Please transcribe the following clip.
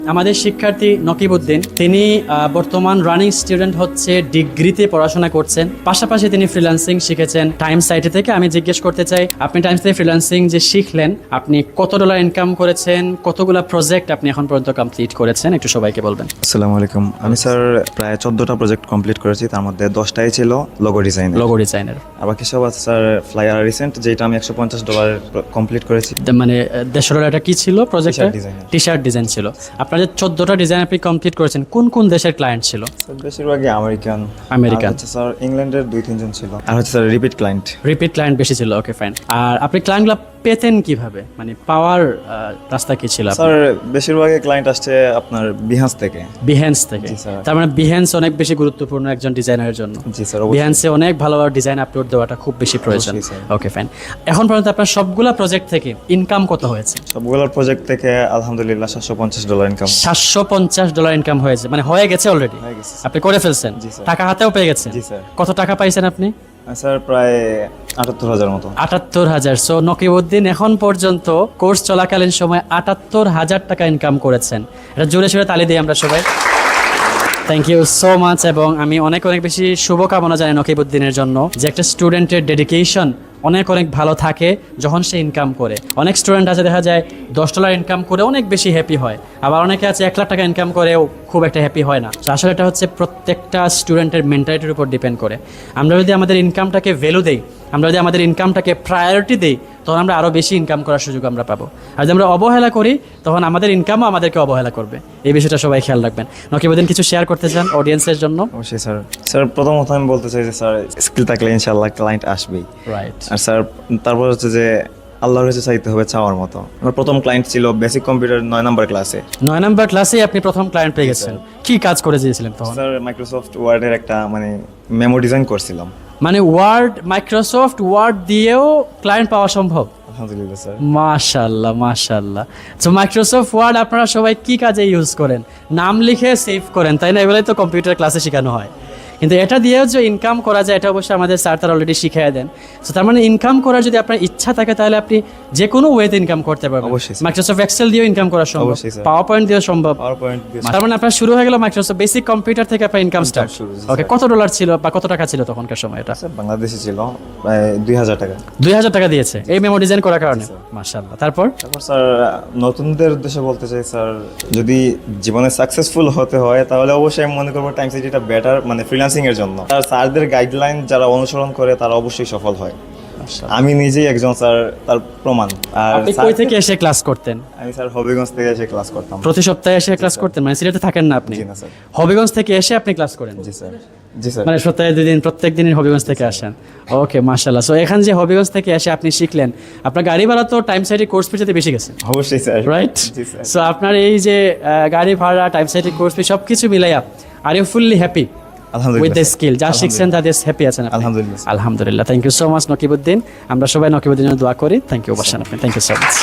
আমাদের শিক্ষার্থী নকিবউদ্দিন তিনি বর্তমান রানিং স্টুডেন্ট হচ্ছে, ডিগ্রিতে পড়াশোনা করছেন, পাশাপাশি তিনি ফ্রিল্যান্সিং শিখেছেন টাইম সাইটে থেকে। আমি জিজ্ঞেস করতে চাই, আপনি টাইম সাইটে ফ্রিল্যান্সিং যে শিখলেন, আপনি কত ডলার ইনকাম করেছেন, কতগুলা প্রজেক্ট আপনি এখন পর্যন্ত কমপ্লিট করেছেন, একটু সবাইকে বলবেন। আসসালামু আলাইকুম। আমি স্যার প্রায় 14টা প্রজেক্ট কমপ্লিট করেছি, তার মধ্যে 10টাই ছিল লোগো ডিজাইনের। আবার কিছু আছে স্যার ফ্লায়ার রিসেন্ট, যেটা আমি $150 কমপ্লিট করেছি। মানে $150 এটা কি ছিল প্রজেক্ট? টি শার্ট ডিজাইন ছিল। আপনার যে 14টা ডিজাইন আপনি কমপ্লিট করেছেন, কোন কোন দেশের ক্লায়েন্ট ছিল? বেশিরভাগই আমেরিকান। স্যার ইংল্যান্ডের 2-3 জন ছিল, আর হচ্ছে স্যার রিপিট ক্লায়েন্ট বেশি ছিল। ওকে, ফাইন। আর আপনি ক্লায়েন্টগুলো পেতেন কিভাবে, মানে পাওয়ার রাস্তা কি ছিল? স্যার বেশিরভাগই ক্লায়েন্ট আসছে আপনার বিহান্স থেকে। তার মানে বিহান্স অনেক বেশি গুরুত্বপূর্ণ একজন ডিজাইনারের জন্য। জি স্যার, বিহান্সে অনেক ভালো ডিজাইন আপলোড দেওয়াটা খুব বেশি প্রয়োজন। ওকে, ফাইন। এখন পর্যন্ত আপনার সবগুলা প্রজেক্ট থেকে ইনকাম কত হয়েছে? সবগুলো প্রজেক্ট থেকে আলহামদুলিল্লাহ $750 ইনকাম। $750 ইনকাম হয়েছে, মানে হয়ে গেছে অলরেডি, আপনি করে ফেলছেন, টাকা হাতেও পেয়ে গেছেন। জি স্যার। কত টাকা পাইছেন আপনি? স্যার প্রায় 78,000 মতো। 78,000। সো নকিবউদ্দিন এখন পর্যন্ত কোর্স চলাকালীন সময় 78,000 টাকা ইনকাম করেছেন। এটা জোরে সোরে তালি দিই আমরা সবাই। Thank you so much. এবং আমি অনেক বেশি শুভকামনা জানাই নকিবউদ্দিনের জন্য, যে একটা স্টুডেন্টের ডেডিকেশন অনেক ভালো থাকে যখন সে ইনকাম করে। অনেক স্টুডেন্ট আছে দেখা যায় $10 ইনকাম করে অনেক বেশি হ্যাপি হয়, আবার অনেকে আছে 1 লাখ টাকা ইনকাম করেও খুব একটা হ্যাপি হয় না। তো আসলে এটা হচ্ছে প্রত্যেকটা স্টুডেন্টের মেন্টালিটির উপর ডিপেন্ড করে। আমরা যদি আমাদের ইনকামটাকে ভ্যালু দেই, আমরা যদি আমাদের ইনকামটাকে প্রায়োরিটি দিই, তখন আমরা আরও বেশি ইনকাম করার সুযোগ আমরা পাবো। আর যদি আমরা অবহেলা করি, তখন আমাদের ইনকামও আমাদেরকে অবহেলা করবে। এই বিষয়টা সবাই খেয়াল রাখবেন। নকিবউদ্দিন কিছু শেয়ার করতে চান অডিয়েন্সের জন্য? অবশ্যই স্যার। স্যার প্রথমত আমি বলতে চাই যে স্যার স্কিল থাকলে ইনশাআল্লাহ ক্লায়েন্ট আসবেই। রাইট। আর স্যার তারপর হচ্ছে যে আল্লাহর কাছে চাইতে হবে চাওয়ার মতো। আমার প্রথম ক্লায়েন্ট ছিল বেসিক কম্পিউটার 9 নম্বর ক্লাসে। 9 নম্বর ক্লাসে আপনি প্রথম ক্লায়েন্ট পেয়ে গেছেন। কি কাজ করে দিয়েছিলেন তখন? স্যার মাইক্রোসফট ওয়ার্ডের একটা মেমো ডিজাইন করছিলাম। মানে মাইক্রোসফট ওয়ার্ড দিয়েও ক্লায়েন্ট পাওয়া সম্ভব? আলহামদুলিল্লাহ স্যার। মাশাআল্লাহ। তো মাইক্রোসফট ওয়ার্ড আপনারা সবাই কি কাজে ইউজ করেন? নাম লিখে সেভ করেন, তাই না? এগুলোই তো কম্পিউটার ক্লাসে শেখানো হয়। কিন্তু এটা দিয়েও যে ইনকাম করা যায়, এটা অবশ্যই আমাদের স্যার তারা অলরেডি শিখিয়ে দেন। তো তার মানে ইনকাম করার যদি আপনার ইচ্ছা থাকে, তাহলে আপনি যে কোনো ওয়েতে ইনকাম করতে পারবেন। মাইক্রোসফট এক্সেল দিয়েও ইনকাম করা সম্ভব, পাওয়ার পয়েন্ট দিয়েও সম্ভব। তার মানে আপনার শুরু হয়ে গেল মাইক্রোসফট বেসিক কম্পিউটার থেকে আপনার ইনকাম স্টার্ট। ওকে, কত ডলার ছিল বা কত টাকা ছিল তখনকার সময়? এটা বাংলাদেশে ছিল প্রায় 2,000 টাকা। 2,000 টাকা দিয়েছে এই মেমো ডিজাইন করার কারণে? মাশাআল্লাহ। তারপর স্যার নতুনদের উদ্দেশ্যে বলতে চাই স্যার, যদি জীবনে সাকসেসফুল হতে হয়, তাহলে অবশ্যই আমি মনে করবো টাইম সাইট এটা বেটার, ফ্রিল্যান্সিং এর জন্য। আর স্যারদের গাইডলাইন যারা অনুসরণ করে, তারা অবশ্যই সফল হয়। আমি নিজেই একজন স্যার তার প্রমাণ। আর আপনি কই থেকে এসে ক্লাস করতেন? আমি স্যার হবিগঞ্জ থেকে এসে ক্লাস করতাম। প্রতি সপ্তাহে এসে ক্লাস করতেন? মানে সিলেটে থাকেন না আপনি? জি না স্যার। হবিগঞ্জ থেকে এসে আপনি ক্লাস করেন? জি স্যার। জি স্যার। মানে সপ্তাহে 2 দিন, প্রত্যেক দিনই হবিগঞ্জ থেকে আসেন? ওকে, মাশাআল্লাহ। সো এখান যে হবিগঞ্জ থেকে এসে আপনি শিখলেন, আপনার গাড়ি ভাড়া তো টাইম সাইটে কোর্স ফি যেতে বেশি গেছে? অবশ্যই স্যার। রাইট। জি স্যার। সো আপনার এই যে গাড়ি ভাড়া, টাইম সাইটে কোর্স ফি সবকিছু মিলাইয়া are you fully happy with the skill? যা শিখছেন তাতে হ্যাপি আছেন আপনি? আলহামদুলিল্লাহ। আলহামদুলিল্লাহ। Thank you so much Nakibuddin. আমরা সবাই নকিবউদ্দিনের দোয়া করি। থ্যাংক ইউ বাসান আপনি। Thank you so much.